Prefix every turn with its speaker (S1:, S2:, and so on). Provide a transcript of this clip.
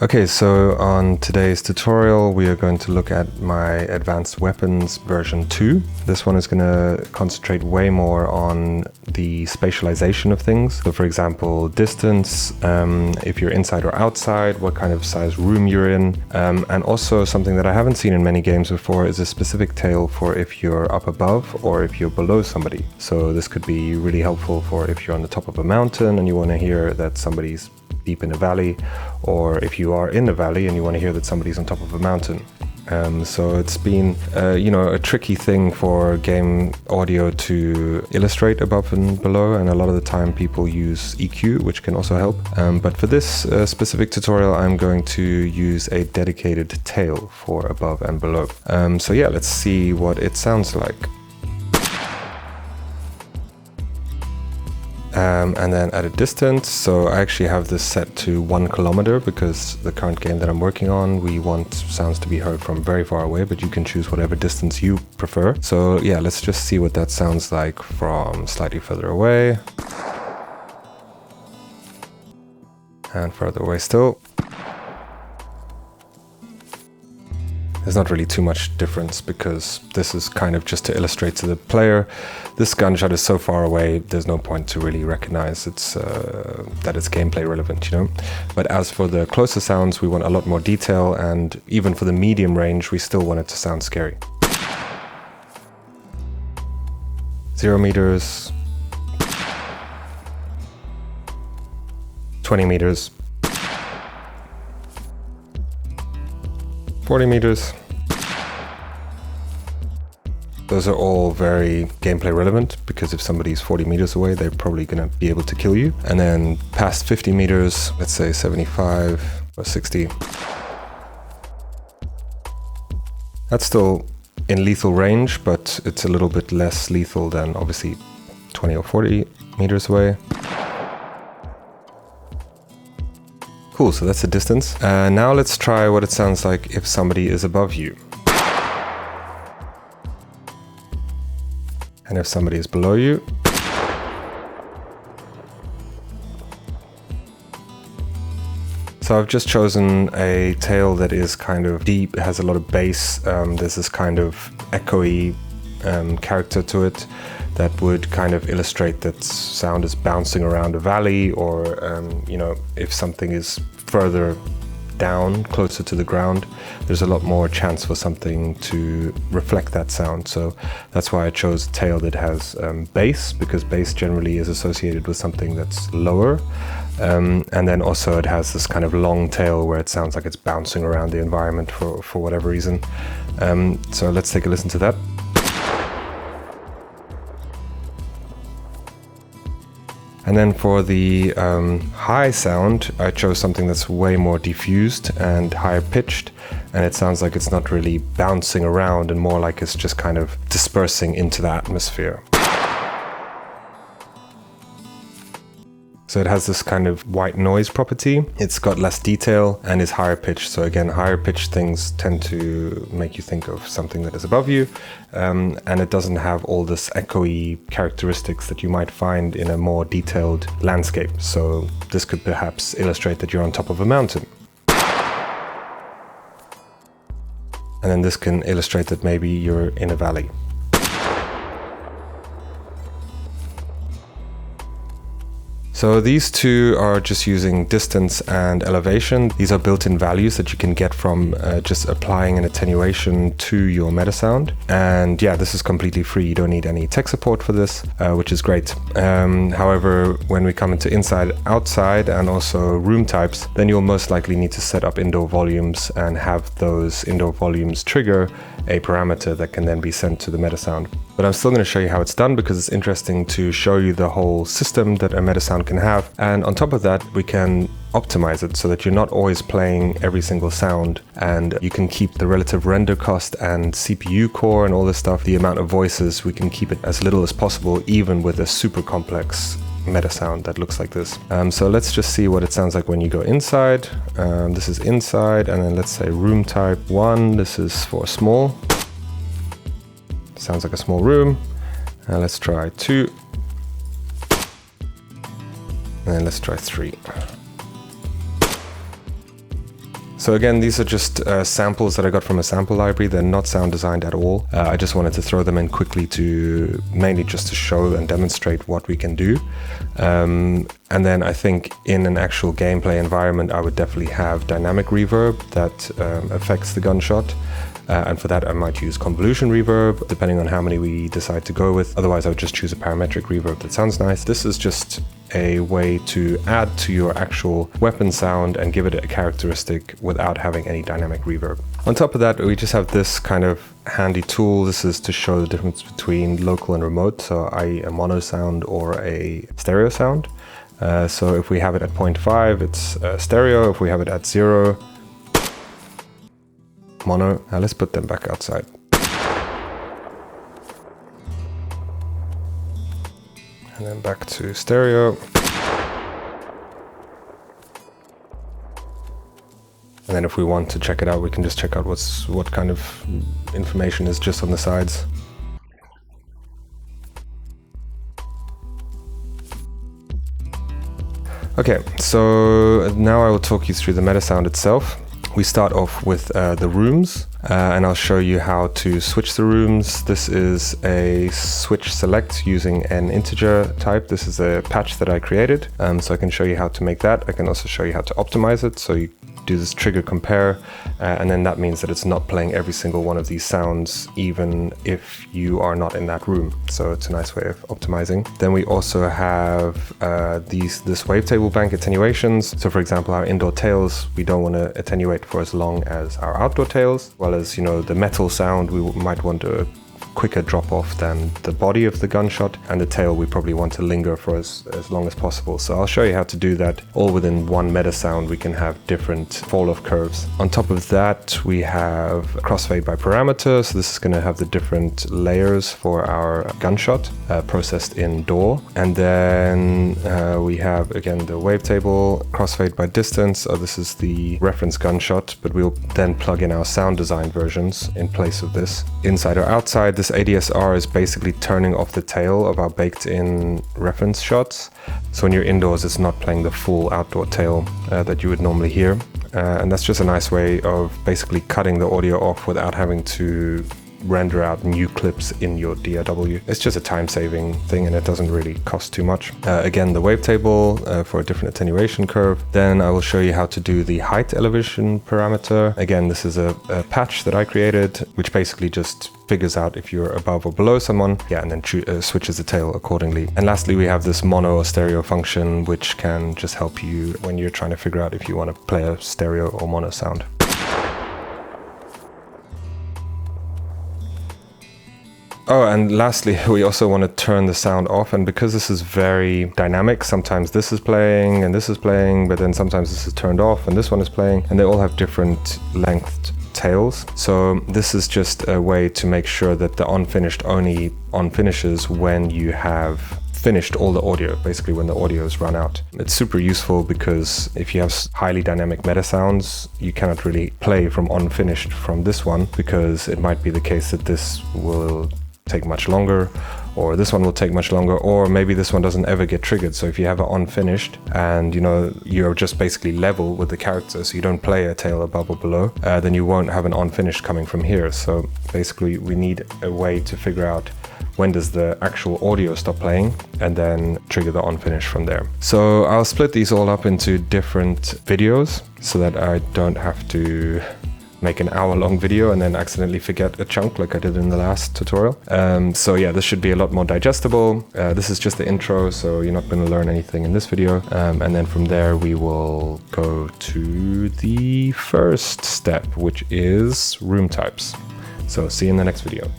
S1: Okay, so on today's tutorial we are going to look at my advanced weapons version 2. This one is going to concentrate way more on the spatialization of things. So for example, distance, if you're inside or outside, what kind of size room you're in, and also something that I haven't seen in many games before is a specific tail for if you're up above or if you're below somebody. So this could be really helpful for if you're on the top of a mountain and you want to hear that somebody's deep in a valley, or if you are in a valley and you want to hear that somebody's on top of a mountain. So it's been, a tricky thing for game audio to illustrate above and below, and a lot of the time people use EQ, which can also help. But for this specific tutorial, I'm going to use a dedicated tail for above and below. So yeah, let's see what it sounds like. And then at a distance, so I actually have this set to 1 kilometer because the current game that I'm working on, we want sounds to be heard from very far away, but you can choose whatever distance you prefer. So yeah, let's just see what that sounds like from slightly further away. And further away still. There's not really too much difference because this is kind of just to illustrate to the player. This gunshot is so far away, there's no point to really recognize that it's gameplay relevant, But as for the closer sounds, we want a lot more detail, and even for the medium range, we still want it to sound scary. 0 meters. 20 meters. 40 meters. Those are all very gameplay relevant because if somebody's 40 meters away, they're probably going to be able to kill you. And then past 50 meters, let's say 75 or 60. That's still in lethal range, but it's a little bit less lethal than obviously 20 or 40 meters away. Cool, so that's the distance. Now let's try what it sounds like if somebody is above you. And if somebody is below you. So I've just chosen a tail that is kind of deep, it has a lot of bass, there's this kind of echoey character to it that would kind of illustrate that sound is bouncing around a valley, or if something is further down, closer to the ground, there's a lot more chance for something to reflect that sound. So that's why I chose a tail that has bass, because bass generally is associated with something that's lower. And then also it has this kind of long tail where it sounds like it's bouncing around the environment for whatever reason. So let's take a listen to that. And then for the high sound, I chose something that's way more diffused and higher pitched, and it sounds like it's not really bouncing around and more like it's just kind of dispersing into the atmosphere. So it has this kind of white noise property. It's got less detail and is higher pitched. So again, higher pitched things tend to make you think of something that is above you. And it doesn't have all this echoey characteristics that you might find in a more detailed landscape. So this could perhaps illustrate that you're on top of a mountain. And then this can illustrate that maybe you're in a valley. So these two are just using distance and elevation. These are built-in values that you can get from just applying an attenuation to your MetaSound. And yeah, this is completely free. You don't need any tech support for this, which is great. However, when we come into inside, outside, and also room types, then you'll most likely need to set up indoor volumes and have those indoor volumes trigger a parameter that can then be sent to the MetaSound. But I'm still going to show you how it's done because it's interesting to show you the whole system that a MetaSound can have. And on top of that, we can optimize it so that you're not always playing every single sound, and you can keep the relative render cost and CPU core and all this stuff, the amount of voices, we can keep it as little as possible, even with a super complex MetaSound that looks like this. So let's just see what it sounds like when you go inside. This is inside, and then let's say room type 1, this is for small. Sounds like a small room. Let's try 2. And then let's try 3. So again, these are just samples that I got from a sample library. They're not sound designed at all. I just wanted to throw them in quickly to mainly just to show and demonstrate what we can do. And then I think in an actual gameplay environment, I would definitely have dynamic reverb that affects the gunshot. And for that, I might use convolution reverb, depending on how many we decide to go with. Otherwise, I would just choose a parametric reverb that sounds nice. This is just a way to add to your actual weapon sound and give it a characteristic without having any dynamic reverb. On top of that, we just have this kind of handy tool. This is to show the difference between local and remote, so i.e. a mono sound or a stereo sound. So if we have it at 0.5, it's stereo. If we have it at 0, mono. Now let's put them back outside. And then back to stereo. And then if we want to check it out, we can just check out what kind of information is just on the sides. Okay, so now I will talk you through the MetaSound itself. We start off with the rooms, and I'll show you how to switch the rooms. This is a switch select using an integer type. This is a patch that I created, so I can show you how to make that. I can also show you how to optimize it. So you do this trigger compare, and then that means that it's not playing every single one of these sounds, even if you are not in that room. So it's a nice way of optimizing. Then we also have this wavetable bank attenuations. So for example, our indoor tails, we don't want to attenuate for as long as our outdoor tails, as well as, you know, the metal sound, we might want to quicker drop off than the body of the gunshot, and the tail we probably want to linger for as long as possible. So I'll show you how to do that all within one MetaSound. We can have different fall off curves. On top of that, we have crossfade by parameter. So this is going to have the different layers for our gunshot processed in DAW. And then we have again the wavetable, crossfade by distance. So this is the reference gunshot, but we'll then plug in our sound design versions in place of this. Inside or outside, this ADSR is basically turning off the tail of our baked-in reference shots. So when you're indoors, it's not playing the full outdoor tail that you would normally hear. And that's just a nice way of basically cutting the audio off without having to render out new clips in your DAW. It's just a time-saving thing, and it doesn't really cost too much. Again, the wavetable for a different attenuation curve. Then I will show you how to do the height elevation parameter. Again, this is a patch that I created, which basically just figures out if you're above or below someone, and then switches the tail accordingly. And lastly, we have this mono or stereo function, which can just help you when you're trying to figure out if you want to play a stereo or mono sound. Oh, and lastly, we also want to turn the sound off, and because this is very dynamic, sometimes this is playing and this is playing, but then sometimes this is turned off and this one is playing, and they all have different length tails. So this is just a way to make sure that the unfinished only unfinishes when you have finished all the audio, basically when the audio is run out. It's super useful because if you have highly dynamic MetaSounds, you cannot really play from unfinished from this one, because it might be the case that this will take much longer, or this one will take much longer, or maybe this one doesn't ever get triggered. So if you have it unfinished and you're just basically level with the character, so you don't play a tail above or below, then you won't have an unfinished coming from here. So basically we need a way to figure out when does the actual audio stop playing, and then trigger the unfinished from there. So I'll split these all up into different videos so that I don't have to make an hour-long video and then accidentally forget a chunk like I did in the last tutorial. So yeah, this should be a lot more digestible. This is just the intro, so you're not going to learn anything in this video. And then from there we will go to the first step, which is room types. So see you in the next video.